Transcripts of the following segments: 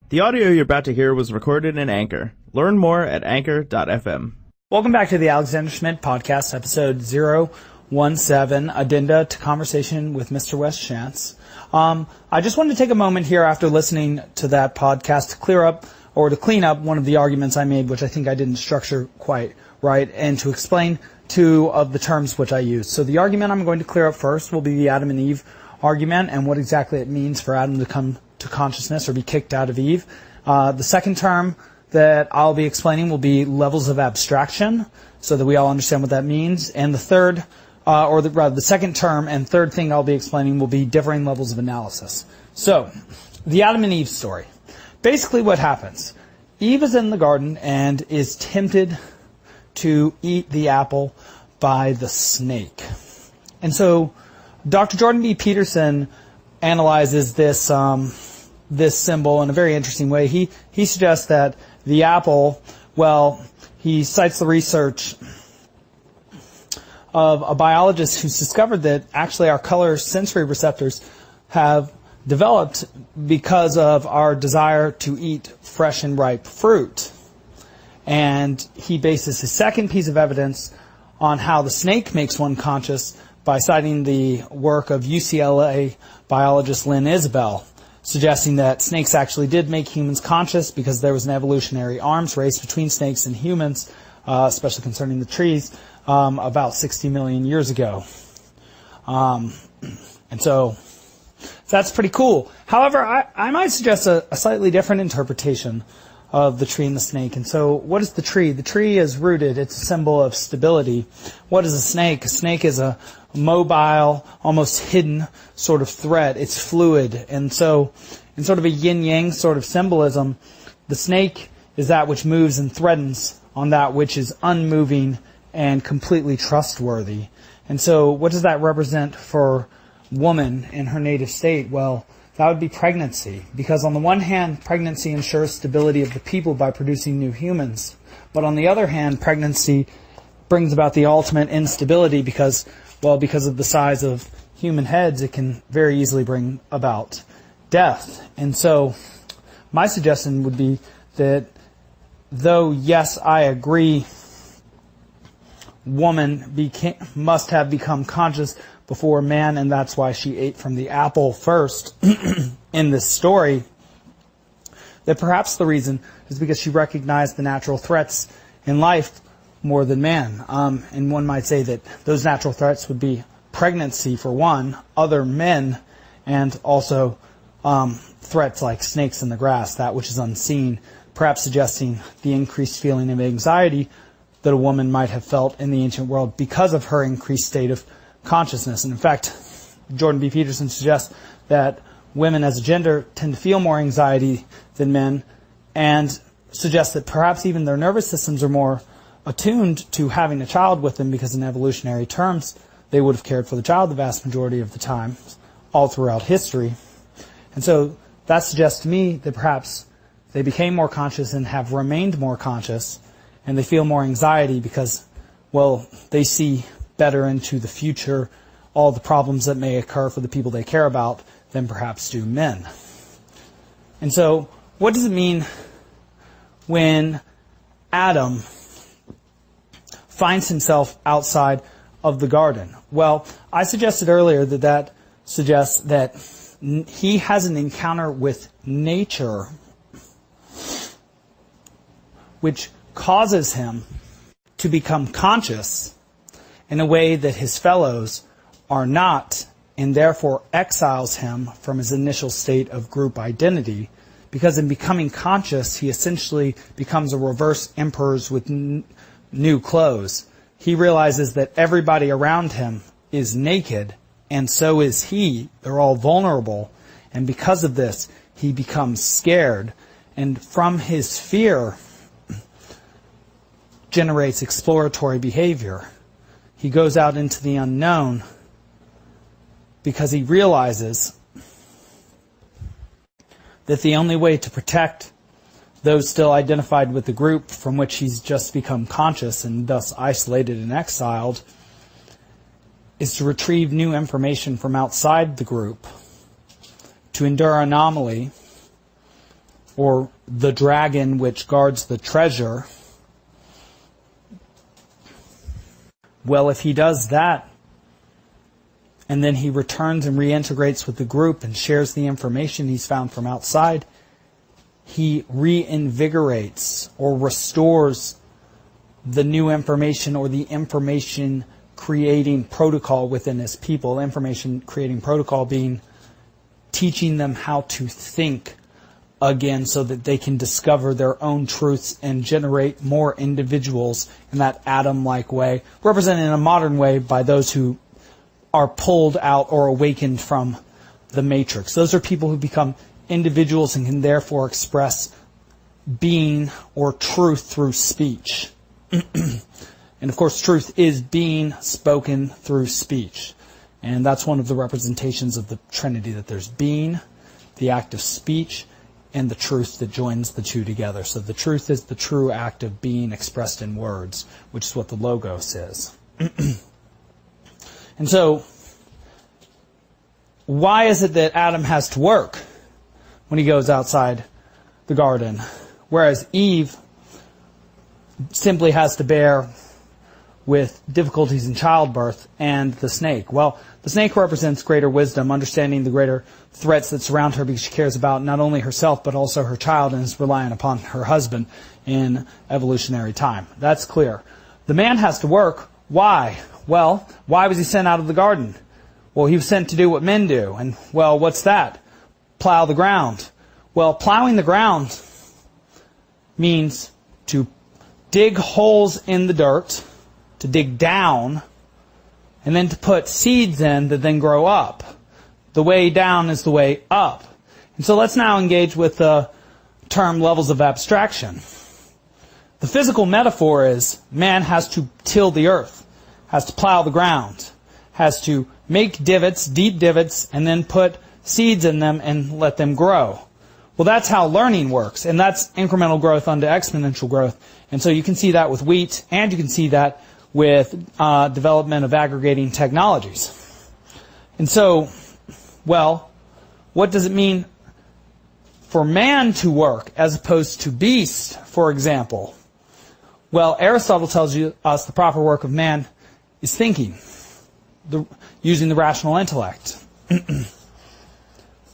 The audio you're about to hear was recorded in Anchor. Learn more at anchor.fm. Welcome back to the Alexander Schmidt Podcast, episode 017, Addenda to Conversation with Mr. Wes Schantz. I just wanted to take a moment here after listening to that podcast to clear up or to clean up one of the arguments I made, which I think I didn't structure quite right, and to explain two of the terms which I used. So the argument I'm going to clear up first will be the Adam and Eve argument and what exactly it means for Adam to come to consciousness or be kicked out of Eve. The second term that I'll be explaining will be levels of abstraction, so that we all understand what that means. And the third, the second term and third thing I'll be explaining will be differing levels of analysis. So, the Adam and Eve story. Basically what happens, Eve is in the garden and is tempted to eat the apple by the snake. And so, Dr. Jordan B. Peterson analyzes this symbol in a very interesting way. He suggests that the apple, he cites the research of a biologist who's discovered that actually our color sensory receptors have developed because of our desire to eat fresh and ripe fruit. And he bases his second piece of evidence on how the snake makes one conscious by citing the work of UCLA biologist Lynn Isabel, suggesting that snakes actually did make humans conscious because there was an evolutionary arms race between snakes and humans, especially concerning the trees, about 60 million years ago. And so that's pretty cool. However, I might suggest a slightly different interpretation of the tree and the snake. And so what is the tree? The tree is rooted. It's a symbol of stability. What is a snake? A snake is a mobile, almost hidden sort of thread. It's fluid. And so in sort of a yin-yang sort of symbolism, the snake is that which moves and threatens on that which is unmoving and completely trustworthy. And so what does that represent for woman in her native state? Well, that would be pregnancy, because on the one hand, pregnancy ensures stability of the people by producing new humans. But on the other hand, pregnancy brings about the ultimate instability because of the size of human heads, it can very easily bring about death. And so my suggestion would be that though, yes, I agree, woman must have become conscious before man, and that's why she ate from the apple first in this story, that perhaps the reason is because she recognized the natural threats in life more than man. And one might say that those natural threats would be pregnancy for one, other men, and also threats like snakes in the grass, that which is unseen, perhaps suggesting the increased feeling of anxiety that a woman might have felt in the ancient world because of her increased state of consciousness. And in fact, Jordan B. Peterson suggests that women as a gender tend to feel more anxiety than men, and suggests that perhaps even their nervous systems are more attuned to having a child with them, because in evolutionary terms they would have cared for the child the vast majority of the time all throughout history. And so that suggests to me that perhaps they became more conscious and have remained more conscious, and they feel more anxiety because, they see better into the future, all the problems that may occur for the people they care about, than perhaps do men. And so, what does it mean when Adam finds himself outside of the garden? Well, I suggested earlier that suggests that he has an encounter with nature which causes him to become conscious in a way that his fellows are not, and therefore exiles him from his initial state of group identity, because in becoming conscious, he essentially becomes a reverse emperors with new clothes. He realizes that everybody around him is naked, and so is he. They're all vulnerable, and because of this, he becomes scared, and from his fear generates exploratory behavior. He goes out into the unknown because he realizes that the only way to protect those still identified with the group from which he's just become conscious and thus isolated and exiled is to retrieve new information from outside the group, to endure anomaly, or the dragon which guards the treasure. Well, if he does that, and then he returns and reintegrates with the group and shares the information he's found from outside, he reinvigorates or restores the new information or the information creating protocol within his people. Information creating protocol being teaching them how to think again so that they can discover their own truths and generate more individuals in that Adam-like way, represented in a modern way by those who are pulled out or awakened from the matrix. Those are people who become individuals and can therefore express being or truth through speech. And of course, truth is being spoken through speech. And that's one of the representations of the Trinity, that there's being, the act of speech, and the truth that joins the two together. So the truth is the true act of being expressed in words, which is what the Logos is. And so, why is it that Adam has to work when he goes outside the garden, whereas Eve simply has to bear with difficulties in childbirth and the snake? Well, the snake represents greater wisdom, understanding the greater threats that surround her because she cares about not only herself but also her child and is reliant upon her husband in evolutionary time. That's clear. The man has to work. Why? Well, why was he sent out of the garden? Well, he was sent to do what men do. And, well, what's that? Plow the ground. Well, plowing the ground means to dig holes in the dirt, to dig down, and then to put seeds in that then grow up. The way down is the way up. And so let's now engage with the term levels of abstraction. The physical metaphor is man has to till the earth, has to plow the ground, has to make divots, deep divots, and then put seeds in them and let them grow. Well, that's how learning works, and that's incremental growth onto exponential growth. And so you can see that with wheat, and you can see that with development of aggregating technologies. And so, well, what does it mean for man to work as opposed to beast, for example? Well, Aristotle tells us the proper work of man is thinking, using the rational intellect.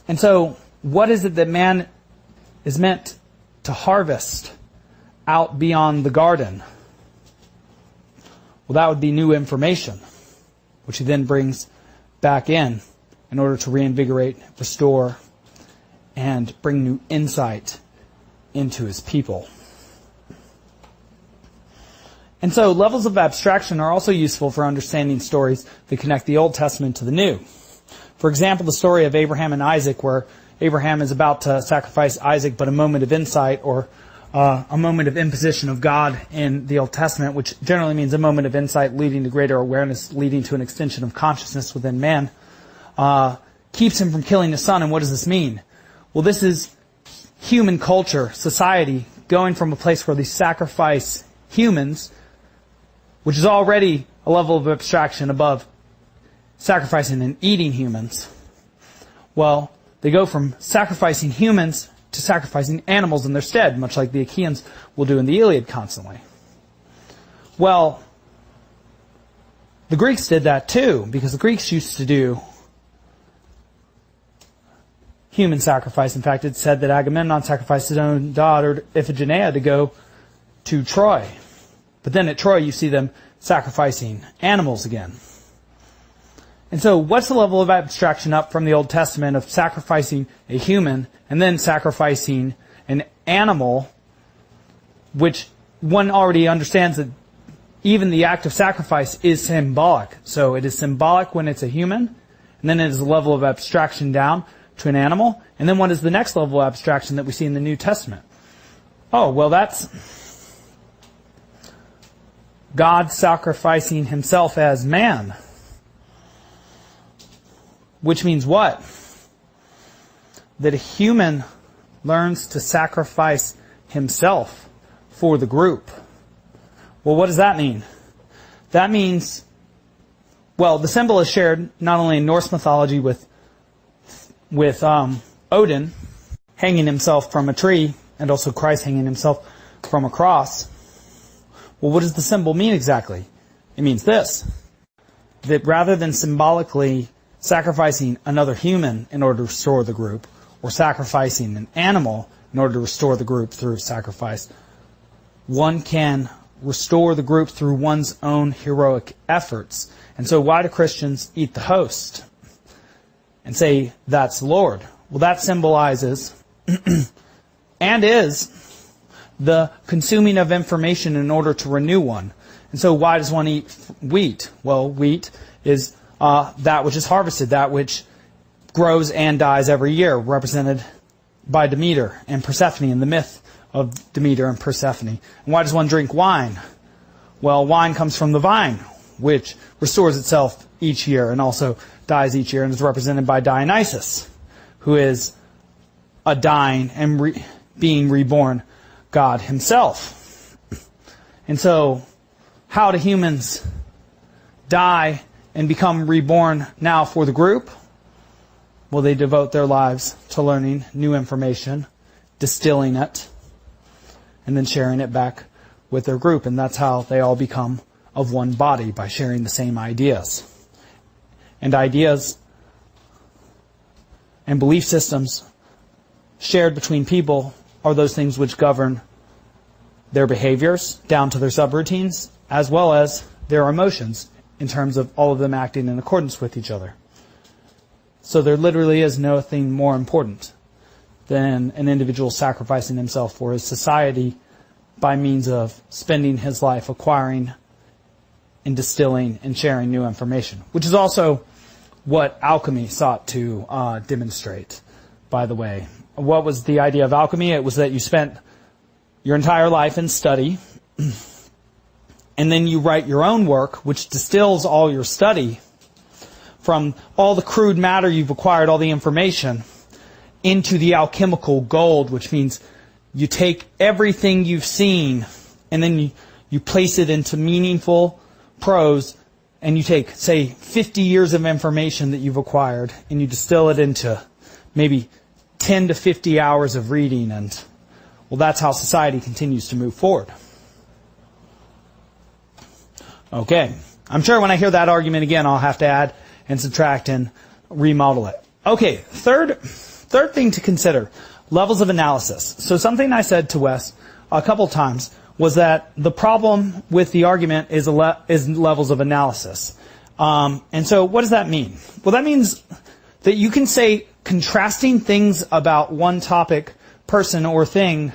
And so, what is it that man is meant to harvest out beyond the garden? Well, that would be new information, which he then brings back in order to reinvigorate, restore, and bring new insight into his people. And so levels of abstraction are also useful for understanding stories that connect the Old Testament to the New. For example, the story of Abraham and Isaac, where Abraham is about to sacrifice Isaac, but a moment of insight or a moment of imposition of God in the Old Testament, which generally means a moment of insight leading to greater awareness, leading to an extension of consciousness within man, keeps him from killing his son. And what does this mean? Well, this is human culture, society, going from a place where they sacrifice humans, which is already a level of abstraction above sacrificing and eating humans. Well, they go from sacrificing humans to sacrificing animals in their stead, much like the Achaeans will do in the Iliad constantly. Well, the Greeks did that too, because the Greeks used to do human sacrifice. In fact, it said that Agamemnon sacrificed his own daughter, Iphigenia, to go to Troy. But then at Troy, you see them sacrificing animals again. And so what's the level of abstraction up from the Old Testament of sacrificing a human and then sacrificing an animal, which one already understands that even the act of sacrifice is symbolic. So it is symbolic when it's a human, and then it is a level of abstraction down to an animal. And then what is the next level of abstraction that we see in the New Testament? Oh, well, that's God sacrificing himself as man. Which means what? That a human learns to sacrifice himself for the group. Well, what does that mean? That means, well, the symbol is shared not only in Norse mythology with Odin, hanging himself from a tree, and also Christ hanging himself from a cross. Well, what does the symbol mean exactly? It means this, that rather than symbolically sacrificing another human in order to restore the group, or sacrificing an animal in order to restore the group through sacrifice, one can restore the group through one's own heroic efforts. And so why do Christians eat the host and say that's Lord? Well, that symbolizes and is the consuming of information in order to renew one. And so why does one eat wheat? Well, wheat is that which is harvested, that which grows and dies every year, represented by Demeter and Persephone in the myth of Demeter and Persephone. And why does one drink wine? Well, wine comes from the vine, which restores itself each year and also dies each year, and is represented by Dionysus, who is a dying and being reborn God himself. And so, how do humans die and become reborn now for the group? Well, they devote their lives to learning new information, distilling it, and then sharing it back with their group. And that's how they all become of one body, by sharing the same ideas. And ideas and belief systems shared between people are those things which govern their behaviors down to their subroutines, as well as their emotions in terms of all of them acting in accordance with each other. So there literally is nothing more important than an individual sacrificing himself for his society by means of spending his life acquiring and distilling and sharing new information, which is also what alchemy sought to demonstrate, by the way. What was the idea of alchemy? It was that you spent your entire life in study, and then you write your own work, which distills all your study from all the crude matter you've acquired, all the information, into the alchemical gold, which means you take everything you've seen and then you place it into meaningful prose, and you take, say, 50 years of information that you've acquired and you distill it into maybe 10 to 50 hours of reading, and, well, that's how society continues to move forward. Okay. I'm sure when I hear that argument again, I'll have to add and subtract and remodel it. Okay, third thing to consider, levels of analysis. So something I said to Wes a couple times was that the problem with the argument is levels of analysis. And so what does that mean? Well, that means that you can say contrasting things about one topic, person, or thing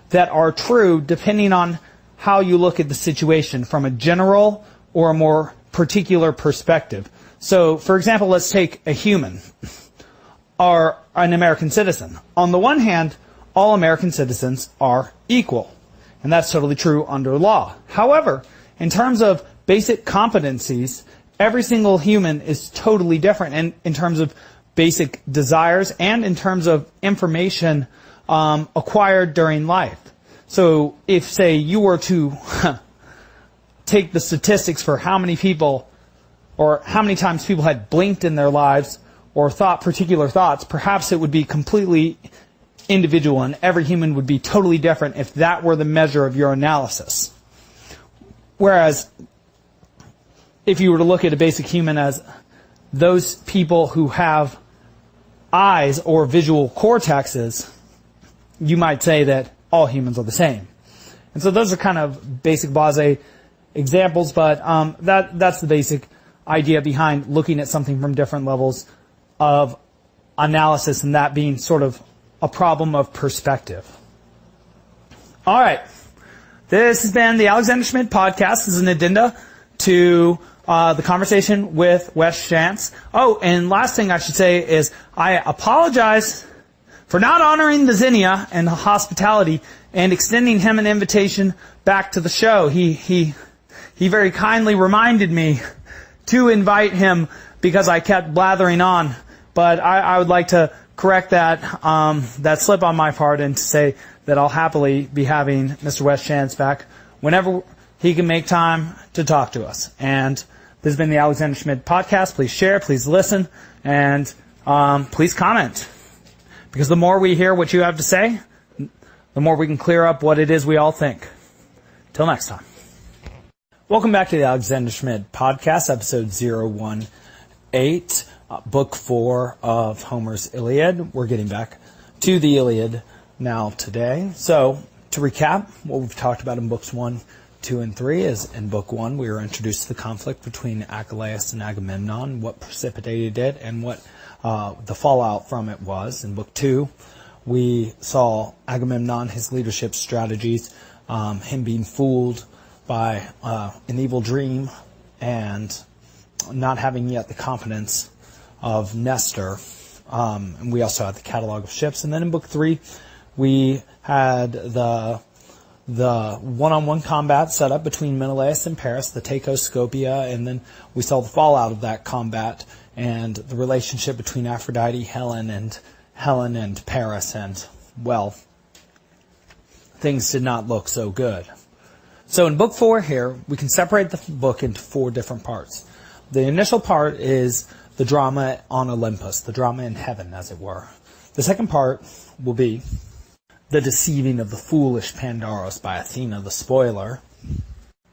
that are true depending on how you look at the situation from a general or a more particular perspective. So, for example, let's take a human or an American citizen. On the one hand, all American citizens are equal, and that's totally true under law. However, in terms of basic competencies, every single human is totally different, and in terms of basic desires and in terms of information acquired during life. So if, say, you were to take the statistics for how many people or how many times people had blinked in their lives or thought particular thoughts, perhaps it would be completely individual, and every human would be totally different if that were the measure of your analysis. Whereas if you were to look at a basic human as those people who have eyes or visual cortexes, you might say that all humans are the same. And so those are kind of basic blasé examples, but that's the basic idea behind looking at something from different levels of analysis, and that being sort of a problem of perspective. All right. This has been the Alexander Schmidt podcast. This is an addenda to the conversation with Wes Schantz. Oh, and last thing I should say is I apologize for not honoring the zinnia and the hospitality and extending him an invitation back to the show. He very kindly reminded me to invite him because I kept blathering on. But I would like to correct that slip on my part and to say that I'll happily be having Mr. Wes Schantz back whenever he can make time to talk to us. And this has been the Alexander Schmidt podcast. Please share, please listen, and please comment. Because the more we hear what you have to say, the more we can clear up what it is we all think. Till next time. Welcome back to the Alexander Schmidt Podcast, episode 018, book 4 of Homer's Iliad. We're getting back to the Iliad now today. So, to recap, what we've talked about in books 1, 2, and 3 is in book 1, we were introduced to the conflict between Achilles and Agamemnon, what precipitated it, and what the fallout from it was. In book 2, we saw Agamemnon, his leadership strategies, him being fooled by an evil dream and not having yet the confidence of Nestor. And we also had the catalog of ships. And then in book 3, we had the one-on-one combat set up between Menelaus and Paris, the Taikoscopia, and then we saw the fallout of that combat and the relationship between Aphrodite, Helen and Paris, and, well, things did not look so good. So in book 4 here, we can separate the book into 4 different parts. The initial part is the drama on Olympus, the drama in heaven, as it were. The second part will be the deceiving of the foolish Pandaros by Athena, the spoiler.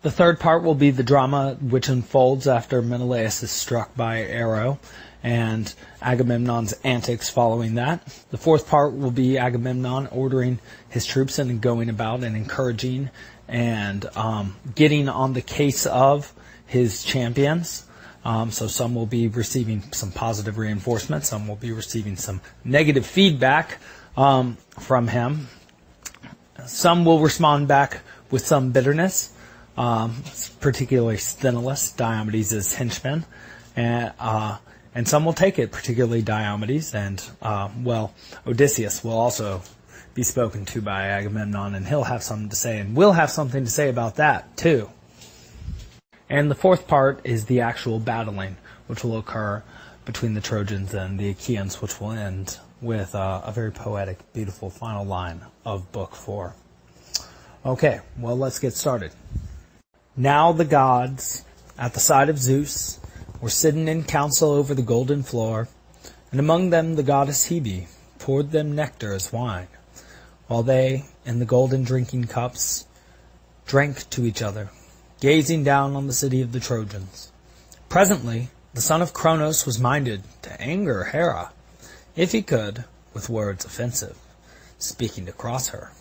The third part will be the drama which unfolds after Menelaus is struck by arrow and Agamemnon's antics following that. The fourth part will be Agamemnon ordering his troops and going about and encouraging and getting on the case of his champions. So some will be receiving some positive reinforcement, some will be receiving some negative feedback from him. Some will respond back with some bitterness, particularly Sthenelus, Diomedes' henchman, and some will take it, particularly Diomedes, and, Odysseus will also be spoken to by Agamemnon, and he'll have something to say, and we'll have something to say about that, too. And the fourth part is the actual battling, which will occur between the Trojans and the Achaeans, which will end with a very poetic, beautiful final line of book 4. Okay, well, let's get started. Now the gods, at the side of Zeus, were sitting in council over the golden floor, and among them the goddess Hebe poured them nectar as wine, while they, in the golden drinking cups, drank to each other, gazing down on the city of the Trojans. Presently, the son of Cronos was minded to anger Hera, if he could, with words offensive, speaking to cross her.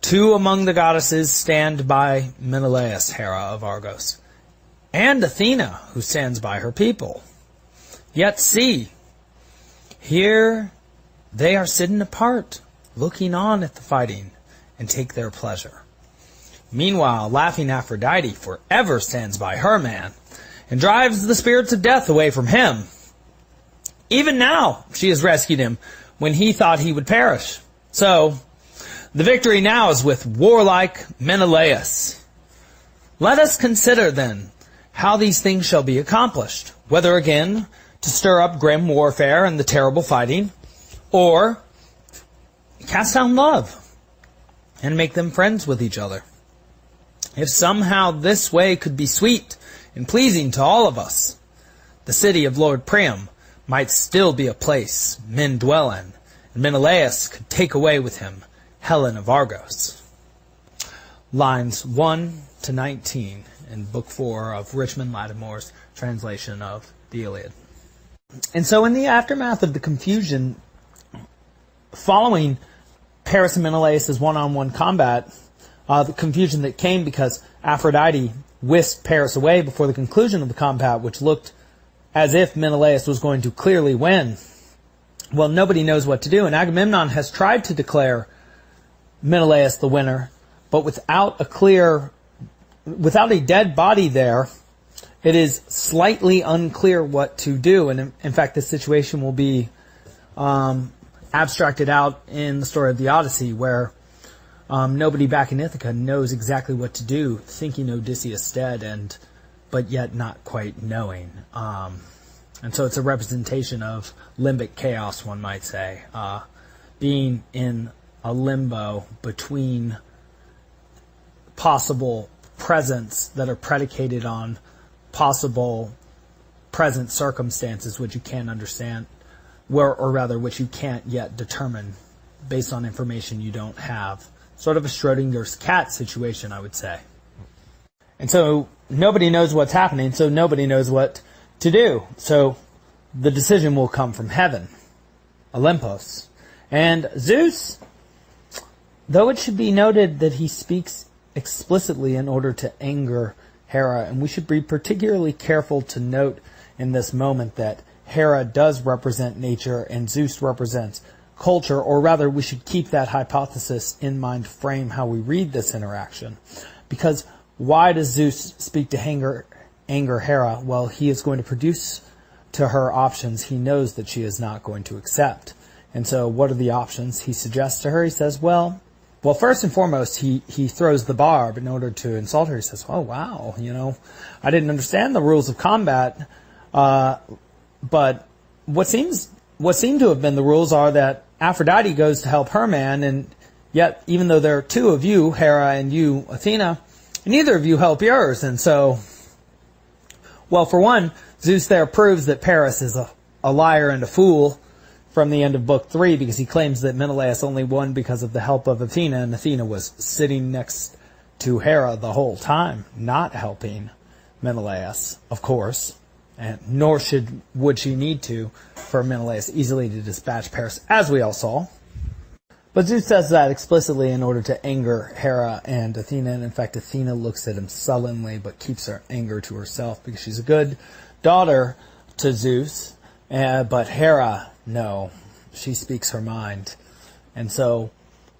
2 among the goddesses stand by Menelaus, Hera of Argos, and Athena, who stands by her people. Yet see, here they are sitting apart, looking on at the fighting, and take their pleasure. Meanwhile, laughing Aphrodite forever stands by her man, and drives the spirits of death away from him. Even now she has rescued him when he thought he would perish. So, the victory now is with warlike Menelaus. Let us consider, then, how these things shall be accomplished, whether again to stir up grim warfare and the terrible fighting, or cast down love and make them friends with each other. If somehow this way could be sweet and pleasing to all of us, the city of Lord Priam might still be a place men dwell in, and Menelaus could take away with him Helen of Argos. Lines 1 to 19 in Book 4 of Richmond Lattimore's translation of the Iliad. And so in the aftermath of the confusion following Paris and Menelaus' one-on-one combat, the confusion that came because Aphrodite whisked Paris away before the conclusion of the combat, which looked as if Menelaus was going to clearly win. Well, nobody knows what to do, and Agamemnon has tried to declare Menelaus the winner, but without a dead body there, it is slightly unclear what to do. And in fact, this situation will be abstracted out in the story of the Odyssey, where nobody back in Ithaca knows exactly what to do, thinking Odysseus dead, but yet not quite knowing. And so it's a representation of limbic chaos, one might say, being in a limbo between possible presents that are predicated on possible present circumstances which you can't understand, or rather which you can't yet determine based on information you don't have. Sort of a Schrodinger's cat situation, I would say. And so nobody knows what's happening, so nobody knows what to do. So the decision will come from heaven, Olympos. And Zeus, though it should be noted that he speaks explicitly in order to anger Hera, and we should be particularly careful to note in this moment that Hera does represent nature and Zeus represents culture, or rather we should keep that hypothesis in mind, frame how we read this interaction. Because why does Zeus speak to anger Hera? Well, he is going to produce to her options he knows that she is not going to accept. And so what are the options he suggests to her? He says, well, first and foremost, he throws the barb in order to insult her. He says, oh, wow, I didn't understand the rules of combat, but what seem to have been the rules are that Aphrodite goes to help her man, and yet, even though there are two of you, Hera and you, Athena, neither of you help yours. And so, well, for one, Zeus there proves that Paris is a liar and a fool from the end of Book 3, because he claims that Menelaus only won because of the help of Athena, and Athena was sitting next to Hera the whole time, not helping Menelaus, of course, and nor would she need to for Menelaus easily to dispatch Paris, as we all saw. But Zeus says that explicitly in order to anger Hera and Athena, and in fact Athena looks at him sullenly but keeps her anger to herself because she's a good daughter to Zeus, but Hera, no, she speaks her mind. And so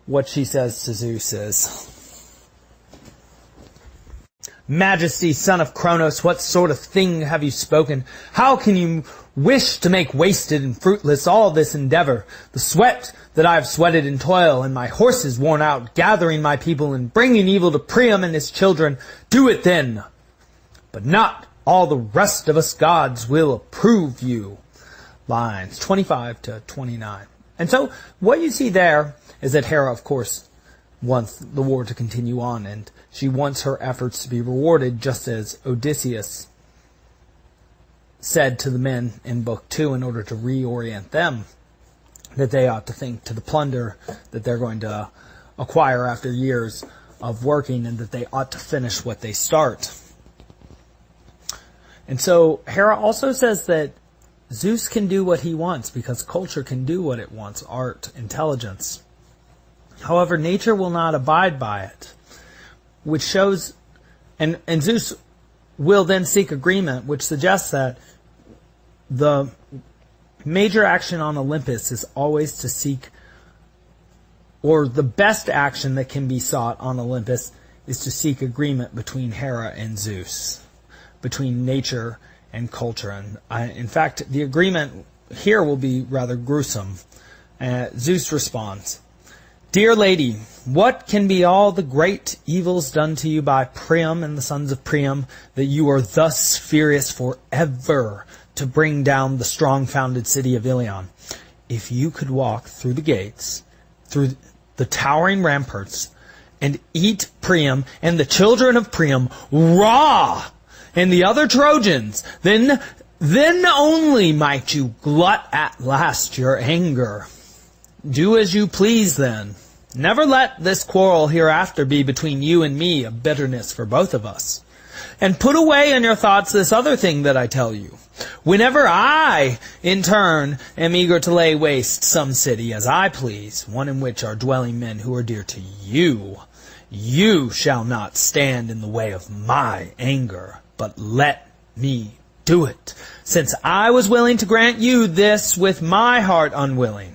what she says to Zeus is, Majesty, son of Kronos, what sort of thing have you spoken? How can you wish to make wasted and fruitless all this endeavor? The sweat that I have sweated in toil, and my horses worn out, gathering my people and bringing evil to Priam and his children, do it then. But not all the rest of us gods will approve you. Lines 25 to 29. And so what you see there is that Hera, of course, wants the war to continue on, and she wants her efforts to be rewarded, just as Odysseus said to the men in Book 2 in order to reorient them, that they ought to think to the plunder that they're going to acquire after years of working, and that they ought to finish what they start. And so Hera also says that Zeus can do what he wants because culture can do what it wants, art, intelligence. However, nature will not abide by it, which shows, and Zeus will then seek agreement, which suggests that the major action on Olympus is always to seek, or the best action that can be sought on Olympus is to seek agreement between Hera and Zeus, between nature and culture. And in fact, the agreement here will be rather gruesome. Zeus responds, Dear lady, what can be all the great evils done to you by Priam and the sons of Priam, that you are thus furious forever to bring down the strong-founded city of Ilion? If you could walk through the gates, through the towering ramparts, and eat Priam and the children of Priam raw, and the other Trojans, then only might you glut at last your anger. Do as you please, then. Never let this quarrel hereafter be between you and me a bitterness for both of us. And put away in your thoughts this other thing that I tell you. Whenever I, in turn, am eager to lay waste some city as I please, one in which are dwelling men who are dear to you, you shall not stand in the way of my anger, but let me do it, since I was willing to grant you this with my heart unwilling.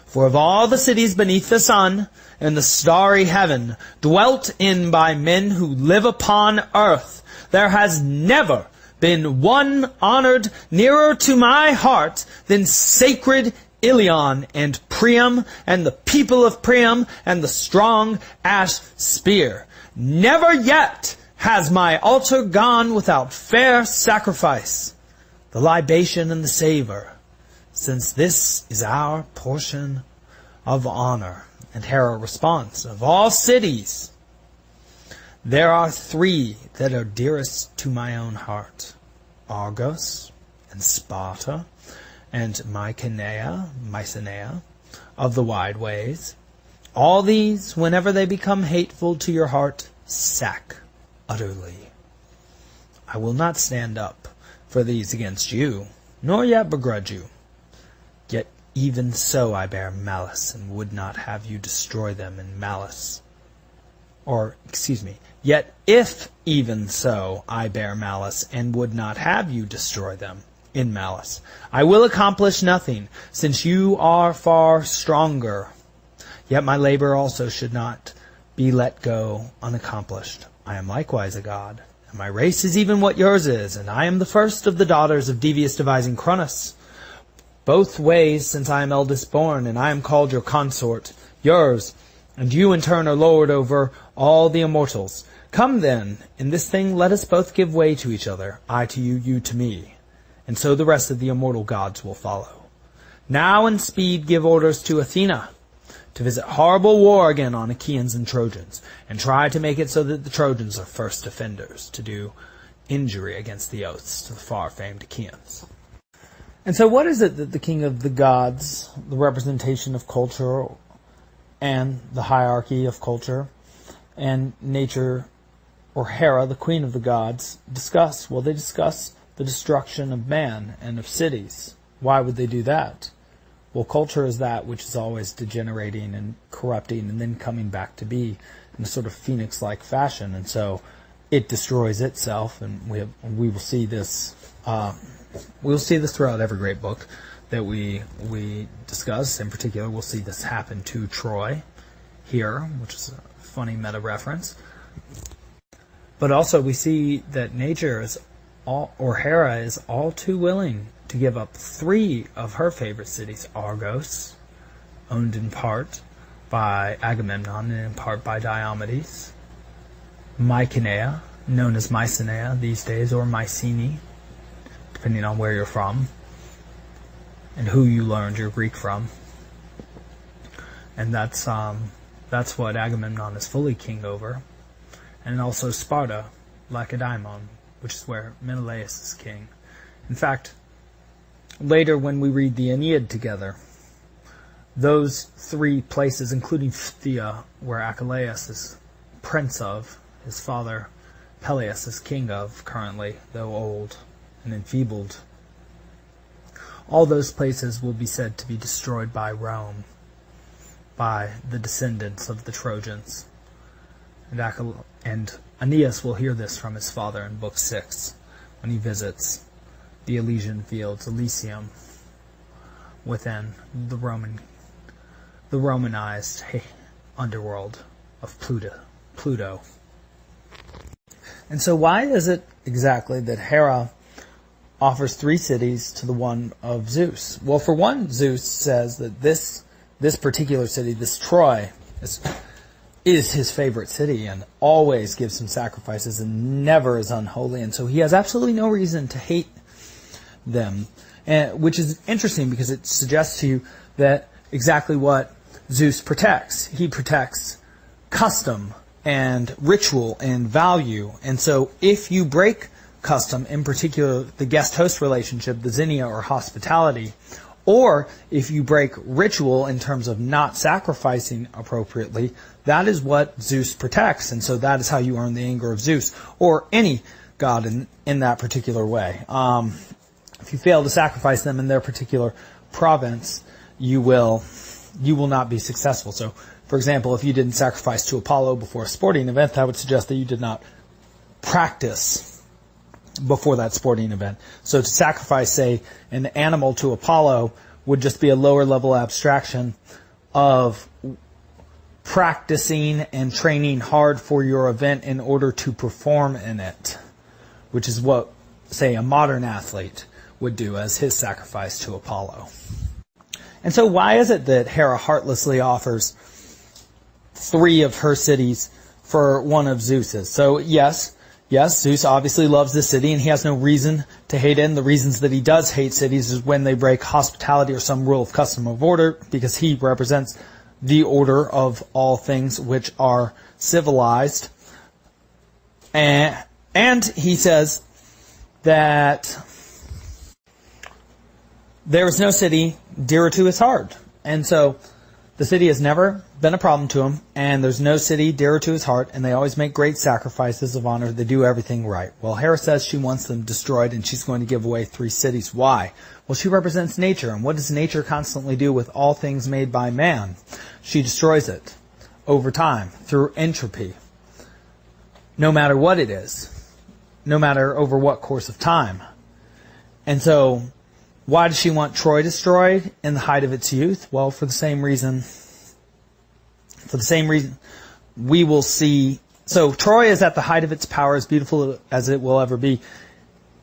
For of all the cities beneath the sun and the starry heaven, dwelt in by men who live upon earth, there has never been one honored nearer to my heart than sacred Ilion and Priam and the people of Priam and the strong ash spear. Never yet has my altar gone without fair sacrifice, the libation and the savor, since this is our portion of honor. And Hera responds, Of all cities, there are three that are dearest to my own heart, Argos and Sparta and Mycenae of the wide ways. All these, whenever they become hateful to your heart, sack utterly. I will not stand up for these against you, nor yet begrudge you. Yet even so I bear malice, and would not have you destroy them in malice. Yet if even so I bear malice, and would not have you destroy them in malice, I will accomplish nothing, since you are far stronger. Yet my labor also should not be let go unaccomplished. I am likewise a god, and my race is even what yours is, and I am the first of the daughters of devious devising Cronus. Both ways, since I am eldest born, and I am called your consort, yours, and you in turn are lord over all the immortals. Come then, in this thing let us both give way to each other, I to you, you to me, and so the rest of the immortal gods will follow. Now in speed give orders to Athena, to visit horrible war again on Achaeans and Trojans, and try to make it so that the Trojans are first offenders, to do injury against the oaths to the far-famed Achaeans. And so what is it that the king of the gods, the representation of culture and the hierarchy of culture, and nature, or Hera, the queen of the gods, discuss? Well, they discuss the destruction of man and of cities. Why would they do that? Well, culture is that which is always degenerating and corrupting and then coming back to be in a sort of phoenix-like fashion. And so it destroys itself, and we will see this. We'll see this throughout every great book that we discuss. In particular, we'll see this happen to Troy here, which is a funny meta-reference. But also we see that nature is Hera is all too willing to give up 3 of her favorite cities: Argos, owned in part by Agamemnon and in part by Diomedes; Mycenae, known as Mycenae these days, or Mycenae, depending on where you're from and who you learned your Greek from. And that's what Agamemnon is fully king over. And also Sparta, Lacedaemon, which is where Menelaus is king. In fact, later when we read the Aeneid together, those 3 places, including Phthia, where Achilles is prince of, his father Peleus is king of currently, though old and enfeebled, all those places will be said to be destroyed by Rome, by the descendants of the Trojans. And Aeneas will hear this from his father in Book 6 when he visits the Elysian fields, Elysium, within the Romanized underworld of Pluto. And so why is it exactly that Hera offers 3 cities to the one of Zeus? Well, for one, Zeus says that this particular city, this Troy, is his favorite city and always gives him sacrifices and never is unholy, and so he has absolutely no reason to hate them, which is interesting because it suggests to you that exactly what Zeus protects. He protects custom and ritual and value, and so if you break custom, in particular the guest-host relationship, the xenia or hospitality, or if you break ritual in terms of not sacrificing appropriately, that is what Zeus protects, and so that is how you earn the anger of Zeus, or any god in that particular way. If you fail to sacrifice them in their particular province, you will not be successful. So, for example, if you didn't sacrifice to Apollo before a sporting event, that would suggest that you did not practice before that sporting event. So to sacrifice, say, an animal to Apollo would just be a lower level abstraction of practicing and training hard for your event in order to perform in it, which is what, say, a modern athlete would do as his sacrifice to Apollo. And so why is it that Hera heartlessly offers 3 of her cities for one of Zeus's? So yes, Zeus obviously loves this city, and he has no reason to hate it. And the reasons that he does hate cities is when they break hospitality or some rule of custom of order, because he represents the order of all things which are civilized. And he says that there was no city dearer to his heart. And so the city has never been a problem to him, and there's no city dearer to his heart, and they always make great sacrifices of honor. They do everything right. Well, Hera says she wants them destroyed, and she's going to give away 3 cities. Why? Well, she represents nature, and what does nature constantly do with all things made by man? She destroys it over time through entropy, no matter what it is, no matter over what course of time. And so, why does she want Troy destroyed in the height of its youth? Well, for the same reason we will see. So Troy is at the height of its power, as beautiful as it will ever be.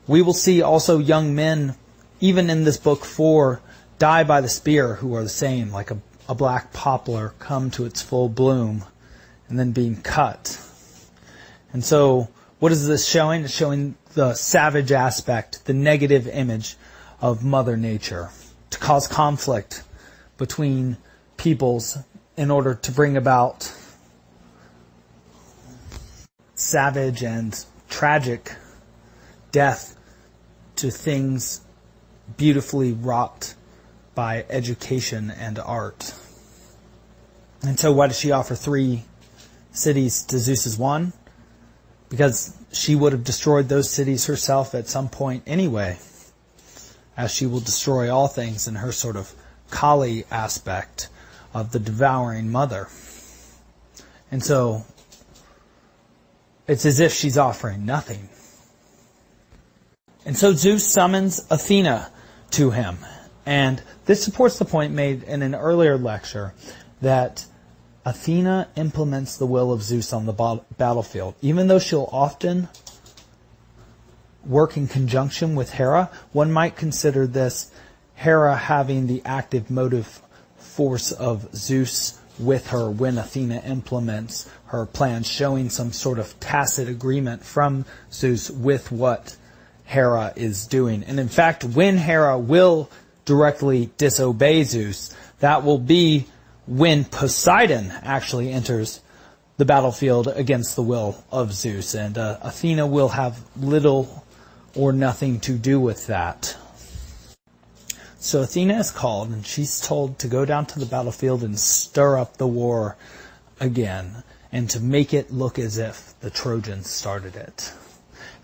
We will see also young men, even in this book 4, die by the spear, who are the same, like a black poplar come to its full bloom and then being cut. And so what is this showing? It's showing the savage aspect, the negative image of Mother Nature, to cause conflict between peoples in order to bring about savage and tragic death to things beautifully wrought by education and art. And so why does she offer 3 cities to Zeus's 1? Because she would have destroyed those cities herself at some point anyway, as she will destroy all things in her sort of Kali aspect of the devouring mother. And so it's as if she's offering nothing. And so Zeus summons Athena to him. And this supports the point made in an earlier lecture that Athena implements the will of Zeus on the battlefield. Even though she'll often work in conjunction with Hera, one might consider this Hera having the active motive force of Zeus with her when Athena implements her plans, showing some sort of tacit agreement from Zeus with what Hera is doing. And in fact, when Hera will directly disobey Zeus, that will be when Poseidon actually enters the battlefield against the will of Zeus. And Athena will have little or nothing to do with that. So Athena is called, and she's told to go down to the battlefield and stir up the war again, and to make it look as if the Trojans started it.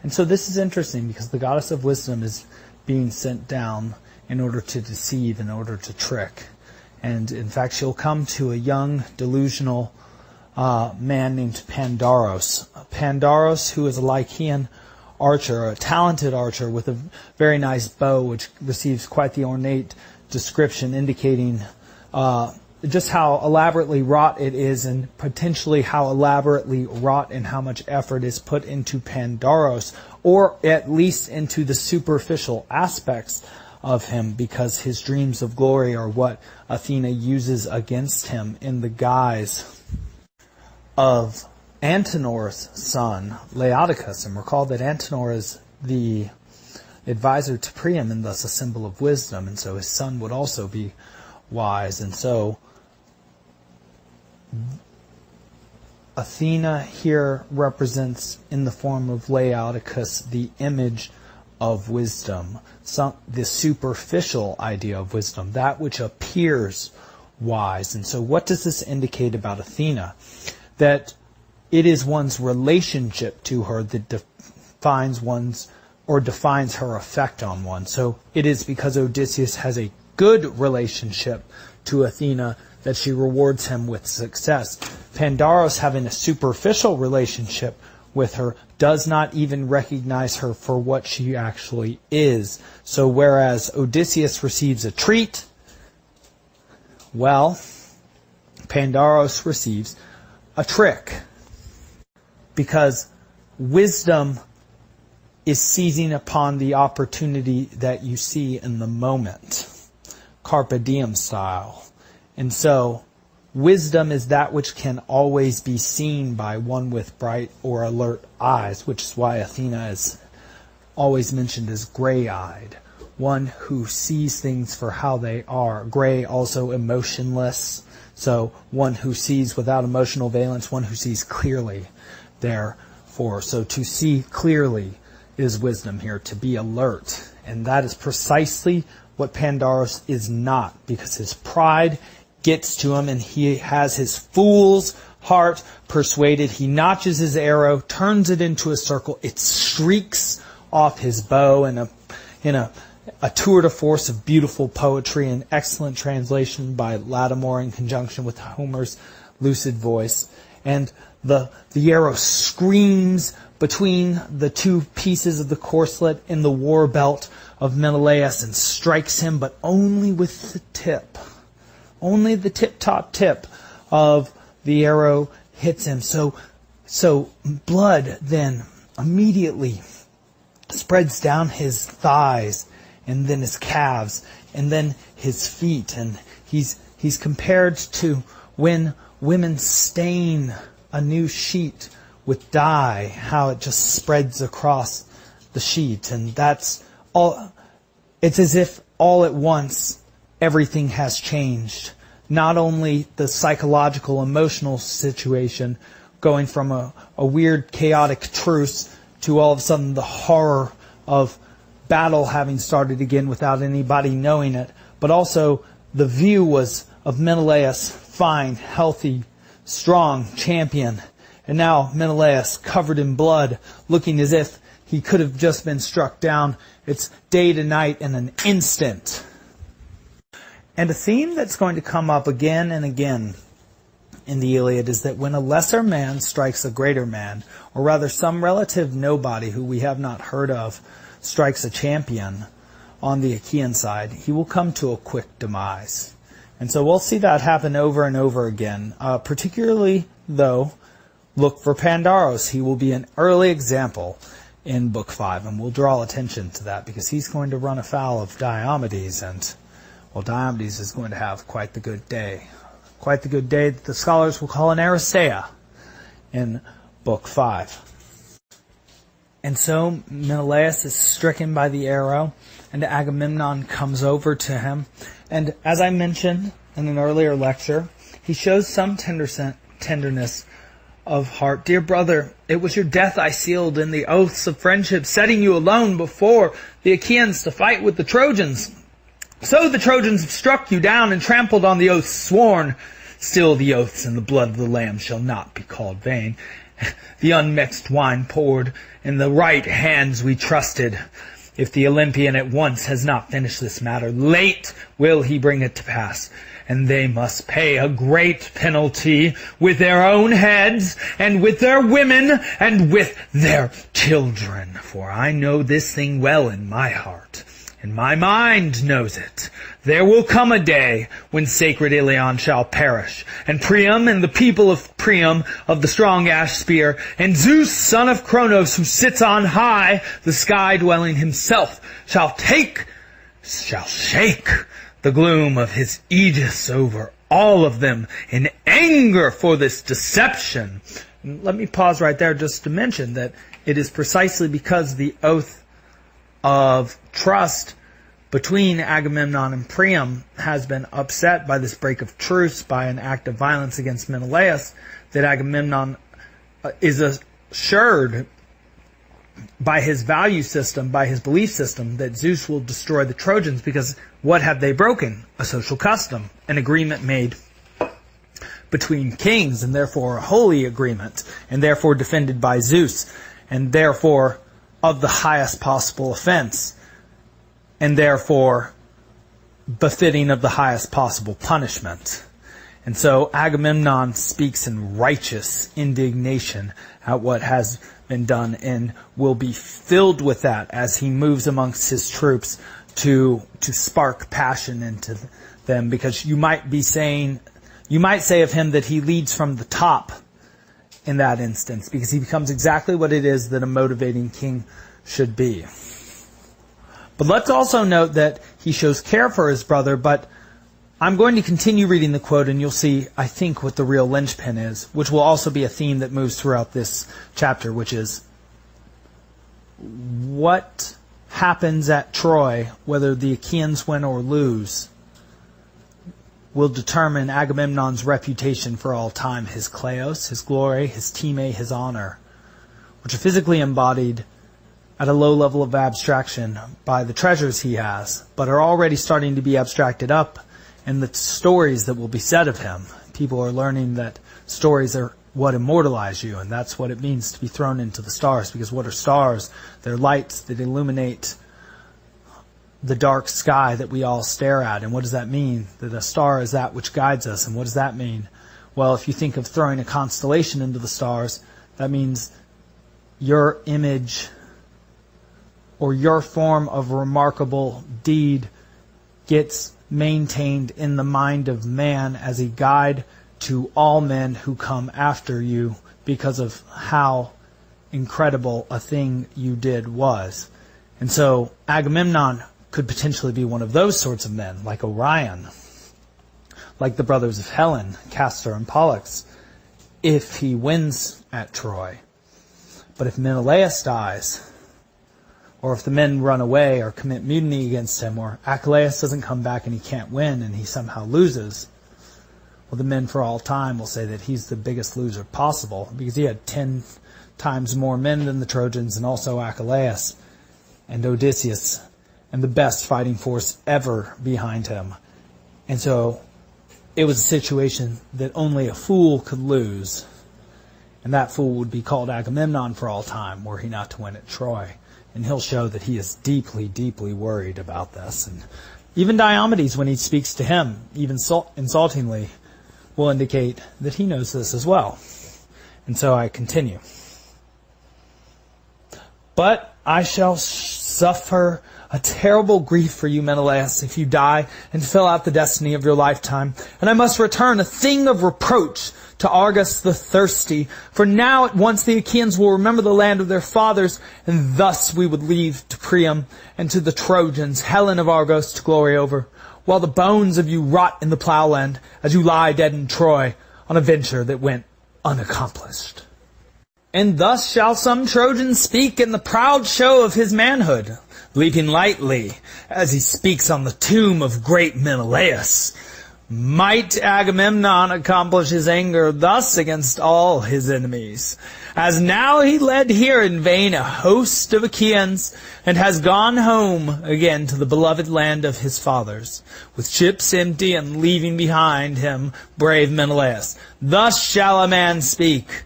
And so this is interesting, because the goddess of wisdom is being sent down in order to deceive, in order to trick. And in fact, she'll come to a young, delusional man named Pandaros. Pandaros, who is a Lycaean archer, a talented archer with a very nice bow, which receives quite the ornate description indicating just how elaborately wrought it is, and potentially how elaborately wrought and how much effort is put into Pandaros, or at least into the superficial aspects of him, because his dreams of glory are what Athena uses against him in the guise of Antenor's son, Laodicus. And recall that Antenor is the advisor to Priam, and thus a symbol of wisdom, and so his son would also be wise. And so Athena here represents, in the form of Laodicus, the image of wisdom, the superficial idea of wisdom, that which appears wise. And so what does this indicate about Athena? That it is one's relationship to her that defines her effect on one. So it is because Odysseus has a good relationship to Athena that she rewards him with success. Pandaros, having a superficial relationship with her, does not even recognize her for what she actually is. So whereas Odysseus receives a treat, well, Pandaros receives a trick. Because wisdom is seizing upon the opportunity that you see in the moment, carpe diem style. And so wisdom is that which can always be seen by one with bright or alert eyes, which is why Athena is always mentioned as gray-eyed, one who sees things for how they are. Gray, also emotionless, so one who sees without emotional valence, one who sees clearly. Therefore, so to see clearly is wisdom here, to be alert. And that is precisely what Pandaros is not, because his pride gets to him and he has his fool's heart persuaded. He notches his arrow, turns it into a circle. It streaks off his bow in a tour de force of beautiful poetry and excellent translation by Lattimore in conjunction with Homer's lucid voice. And the arrow screams between the two pieces of the corslet in the war belt of Menelaus and strikes him, but only with the tip. Only the tip-top tip of the arrow hits him. So blood then immediately spreads down his thighs and then his calves and then his feet. And he's compared to when women stain a new sheet with dye, how it just spreads across the sheet. And that's all. It's as if all at once everything has changed. Not only the psychological, emotional situation, going from a weird, chaotic truce to all of a sudden the horror of battle having started again without anybody knowing it, but also the view was of Menelaus, fine, healthy, strong, champion, and now Menelaus covered in blood, looking as if he could have just been struck down. It's day to night in an instant. And a theme that's going to come up again and again in the Iliad is that when a lesser man strikes a greater man, or rather some relative nobody who we have not heard of strikes a champion on the Achaean side, he will come to a quick demise. And so we'll see that happen over and over again. Particularly, though, look for Pandaros. He will be an early example in Book 5, and we'll draw attention to that because he's going to run afoul of Diomedes, and well, Diomedes is going to have quite the good day. Quite the good day that the scholars will call an Aristeia in Book 5. And so Menelaus is stricken by the arrow, and Agamemnon comes over to him. And as I mentioned in an earlier lecture, he shows some tenderness of heart. Dear brother, it was your death I sealed in the oaths of friendship, setting you alone before the Achaeans to fight with the Trojans. So the Trojans have struck you down and trampled on the oaths sworn. Still the oaths and the blood of the Lamb shall not be called vain. The unmixed wine poured in the right hands we trusted. If the Olympian at once has not finished this matter, late will he bring it to pass. And they must pay a great penalty with their own heads, and with their women, and with their children. For I know this thing well in my heart, and my mind knows it. There will come a day when sacred Ilion shall perish, and Priam and the people of Priam of the strong ash spear, and Zeus, son of Cronos, who sits on high, the sky-dwelling himself, shall shake the gloom of his aegis over all of them in anger for this deception. And let me pause right there just to mention that it is precisely because the oath of trust between Agamemnon and Priam has been upset by this break of truce, by an act of violence against Menelaus, that Agamemnon is assured by his value system, by his belief system, that Zeus will destroy the Trojans, because what have they broken? A social custom, an agreement made between kings, and therefore a holy agreement, and therefore defended by Zeus, and therefore of the highest possible offense, and therefore befitting of the highest possible punishment. And so Agamemnon speaks in righteous indignation at what has been done, and will be filled with that as he moves amongst his troops to spark passion into them, because you might say of him that he leads from the top in that instance, because he becomes exactly what it is that a motivating king should be. But let's also note that he shows care for his brother, but I'm going to continue reading the quote, and you'll see, I think, what the real linchpin is, which will also be a theme that moves throughout this chapter, which is what happens at Troy, whether the Achaeans win or lose, will determine Agamemnon's reputation for all time, his kleos, his glory, his time, his honor, which are physically embodied at a low level of abstraction by the treasures he has, but are already starting to be abstracted up in the stories that will be said of him. People are learning that stories are what immortalize you, and that's what it means to be thrown into the stars, because what are stars? They're lights that illuminate the dark sky that we all stare at. And what does that mean? That a star is that which guides us. And what does that mean? Well, if you think of throwing a constellation into the stars, that means your image or your form of remarkable deed gets maintained in the mind of man as a guide to all men who come after you because of how incredible a thing you did was. And so Agamemnon could potentially be one of those sorts of men, like Orion, like the brothers of Helen, Castor and Pollux, if he wins at Troy. But if Menelaus dies, or if the men run away or commit mutiny against him, or Achilles doesn't come back and he can't win and he somehow loses, well, the men for all time will say that he's the biggest loser possible, because he had 10 times more men than the Trojans, and also Achilles and Odysseus and the best fighting force ever behind him. And so it was a situation that only a fool could lose, and that fool would be called Agamemnon for all time, were he not to win at Troy. And he'll show that he is deeply, deeply worried about this. And even Diomedes, when he speaks to him, even insultingly, will indicate that he knows this as well. And so I continue. But I shall suffer a terrible grief for you, Menelaus, if you die and fill out the destiny of your lifetime. And I must return a thing of reproach to Argus the thirsty. For now at once the Achaeans will remember the land of their fathers, and thus we would leave to Priam and to the Trojans Helen of Argos to glory over, while the bones of you rot in the plowland as you lie dead in Troy on a venture that went unaccomplished. And thus shall some Trojan speak in the proud show of his manhood, leaping lightly as he speaks on the tomb of great Menelaus. Might Agamemnon accomplish his anger thus against all his enemies, as now he led here in vain a host of Achaeans, and has gone home again to the beloved land of his fathers, with ships empty and leaving behind him brave Menelaus. Thus shall a man speak,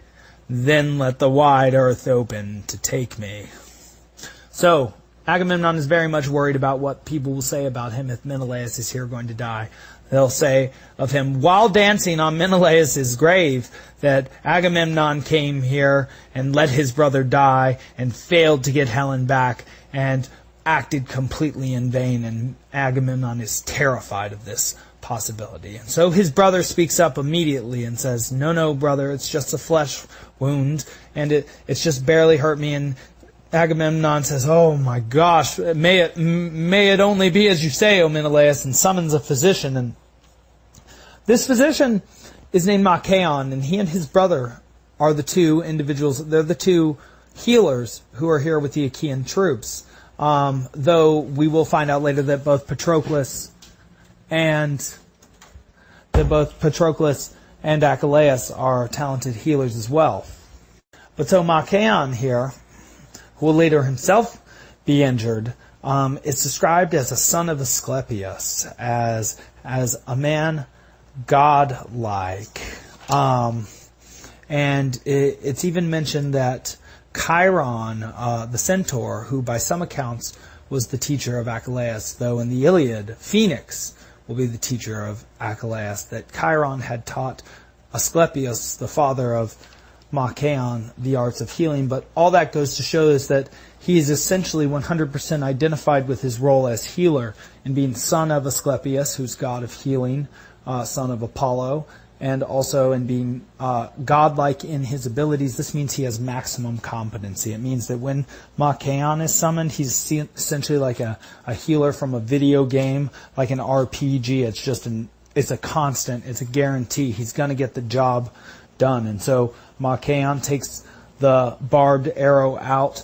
then let the wide earth open to take me. So, Agamemnon is very much worried about what people will say about him if Menelaus is here going to die. They'll say of him, while dancing on Menelaus' grave, that Agamemnon came here and let his brother die and failed to get Helen back and acted completely in vain. And Agamemnon is terrified of this possibility. And so his brother speaks up immediately and says, no, brother, it's just a flesh wound, and it's just barely hurt me. And Agamemnon says, oh my gosh, may it only be as you say, O Menelaus, and summons a physician. And this physician is named Machaon, and he and his brother are the two individuals, they're the two healers who are here with the Achaean troops. Though we will find out later that both Patroclus and Achilles are talented healers as well. But so Machaon here, who will later himself be injured, is described as a son of Asclepius, as a man godlike. And it's even mentioned that Chiron, the centaur, who by some accounts was the teacher of Achilles, though in the Iliad, Phoenix will be the teacher of Achilles, that Chiron had taught Asclepius, the father of Machaon, the arts of healing. But all that goes to show is that he is essentially 100% identified with his role as healer, in being son of Asclepius, who's god of healing, son of Apollo, and also in being godlike in his abilities. This means he has maximum competency. It means that when Machaon is summoned, he's essentially like a healer from a video game, like an RPG. It's a constant, it's a guarantee. He's going to get the job done. And so Machaon takes the barbed arrow out,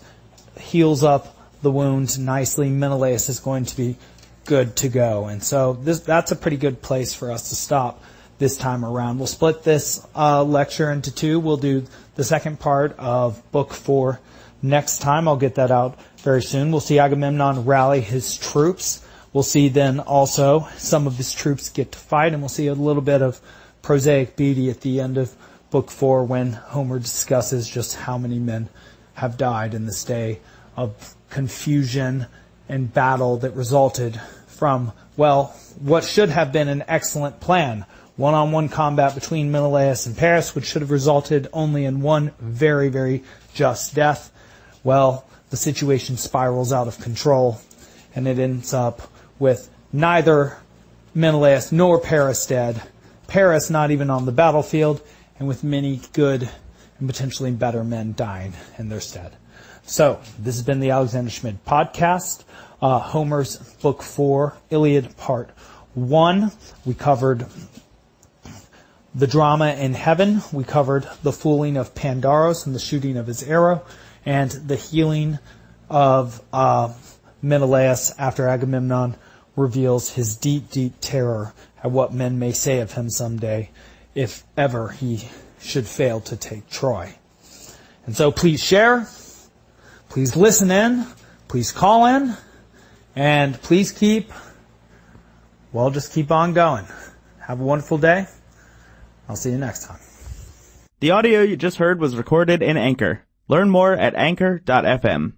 heals up the wound nicely. Menelaus is going to be good to go. And so that's a pretty good place for us to stop this time around. We'll split this lecture into two. We'll do the second part of Book 4, next time. I'll get that out very soon. We'll see Agamemnon rally his troops. We'll see then also some of his troops get to fight, and we'll see a little bit of prosaic beauty at the end of Book 4 when Homer discusses just how many men have died in this day of confusion and battle that resulted from, well, what should have been an excellent plan. One-on-one combat between Menelaus and Paris, which should have resulted only in one very, very just death. Well, the situation spirals out of control, and it ends up with neither Menelaus nor Paris dead, Paris not even on the battlefield, and with many good and potentially better men dying in their stead. So, this has been the Alexander Schmid podcast, Homer's Book 4, Iliad Part 1. We covered the drama in heaven. We covered the fooling of Pandaros and the shooting of his arrow, and the healing of Menelaus after Agamemnon reveals his deep, deep terror at what men may say of him someday, if ever he should fail to take Troy. And so please share, please listen in, please call in, and please keep on going. Have a wonderful day. I'll see you next time. The audio you just heard was recorded in Anchor. Learn more at anchor.fm.